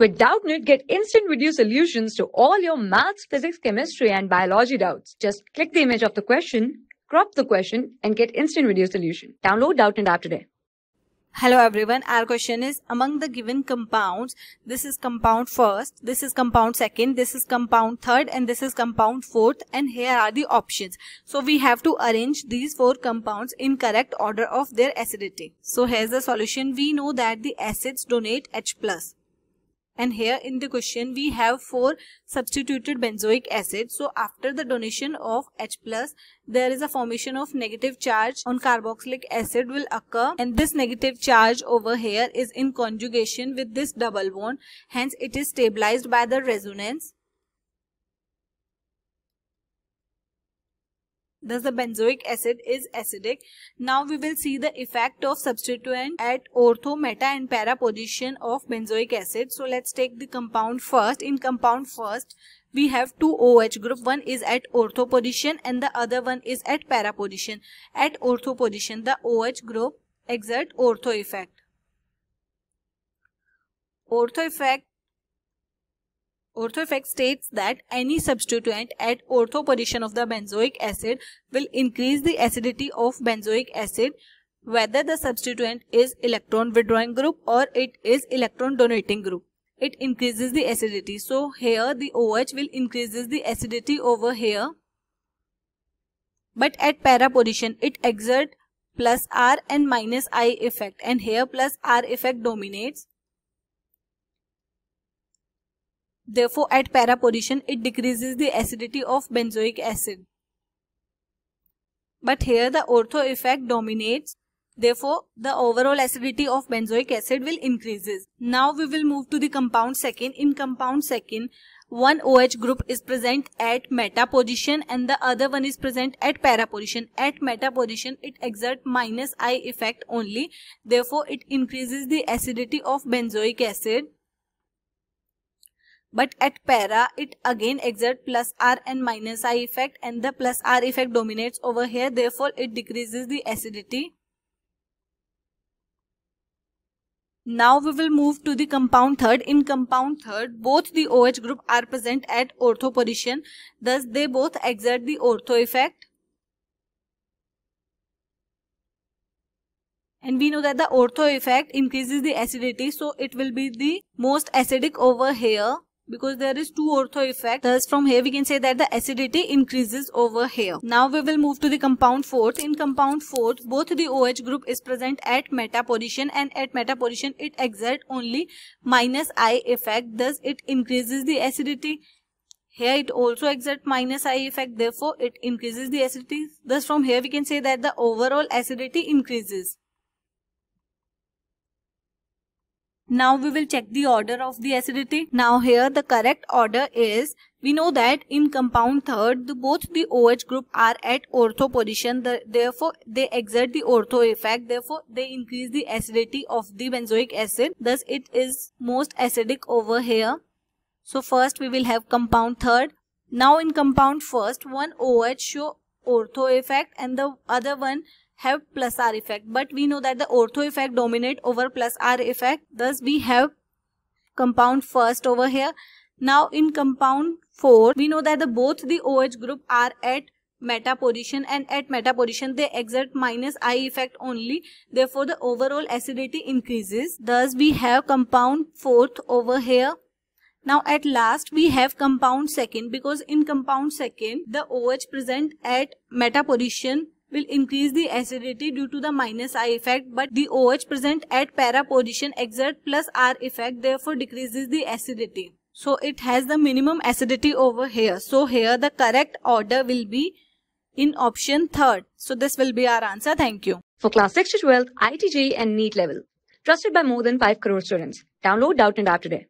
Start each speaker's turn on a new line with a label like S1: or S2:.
S1: With Doubtnut, get instant video solutions to all your maths, physics, chemistry, and biology doubts. Just click the image of the question, crop the question, and get instant video solution. Download Doubtnut app today.
S2: Hello everyone, our question is, among the given compounds, this is compound first, this is compound second, this is compound third, and this is compound fourth, and here are the options. So we have to arrange these four compounds in correct order of their acidity. So here's the solution. We know that the acids donate H+. And here in the question we have 4 substituted benzoic acid. So after the donation of H+, there is a formation of negative charge on carboxylic acid will occur, and this negative charge over here is in conjugation with this double bond. Hence it is stabilized by the resonance. Thus the benzoic acid is acidic. Now we will see the effect of substituent at ortho, meta and para position of benzoic acid. So let's take the compound first. In compound first, we have 2 OH group. One is at ortho position and the other one is at para position. At ortho position, the OH group exert ortho effect. Ortho effect states that any substituent at ortho position of the benzoic acid will increase the acidity of benzoic acid, whether the substituent is electron withdrawing group or it is electron donating group. It increases the acidity. So here the OH will increases the acidity over here. But at para position it exerts plus R and minus I effect, and here plus R effect dominates. Therefore, at para position, it decreases the acidity of benzoic acid. But here the ortho effect dominates. Therefore, the overall acidity of benzoic acid will increases. Now we will move to the compound second. In compound second, one OH group is present at meta position and the other one is present at para position. At meta position, it exerts minus I effect only. Therefore, it increases the acidity of benzoic acid. But at para, it again exerts plus R and minus I effect, and the plus R effect dominates over here. Therefore, it decreases the acidity. Now we will move to the compound third. In compound third, both the OH group are present at ortho position. Thus, they both exert the ortho effect. And we know that the ortho effect increases the acidity. So, it will be the most acidic over here, because there is 2 ortho effect. Thus from here we can say that the acidity increases over here. Now we will move to the compound fourth. In compound fourth, both the OH group is present at meta position, and at meta position it exerts only minus I effect. Thus it increases the acidity. Here it also exerts minus I effect. Therefore it increases the acidity. Thus from here we can say that the overall acidity increases. Now we will check the order of the acidity. Now here the correct order is, we know that in compound third, both the OH group are at ortho position. Therefore they exert the ortho effect. Therefore they increase the acidity of the benzoic acid. Thus it is most acidic over here. So first we will have compound third. Now in compound first, one OH show ortho effect and the other one have plus R effect, but we know that the ortho effect dominate over plus R effect. Thus we have compound first over here. Now in compound 4, we know that both the OH group are at meta position, and at meta position they exert minus I effect only. Therefore the overall acidity increases. Thus we have compound fourth over here. Now at last we have compound second, because in compound second the OH present at meta position will increase the acidity due to the minus I effect, but the OH present at para position exert plus R effect, therefore decreases the acidity. So it has the minimum acidity over here. So here the correct order will be in option third. So this will be our answer. Thank you.
S1: For class 6 to 12, IIT JEE and NEET level. Trusted by more than 5 crore students. Download Doubtnut app today.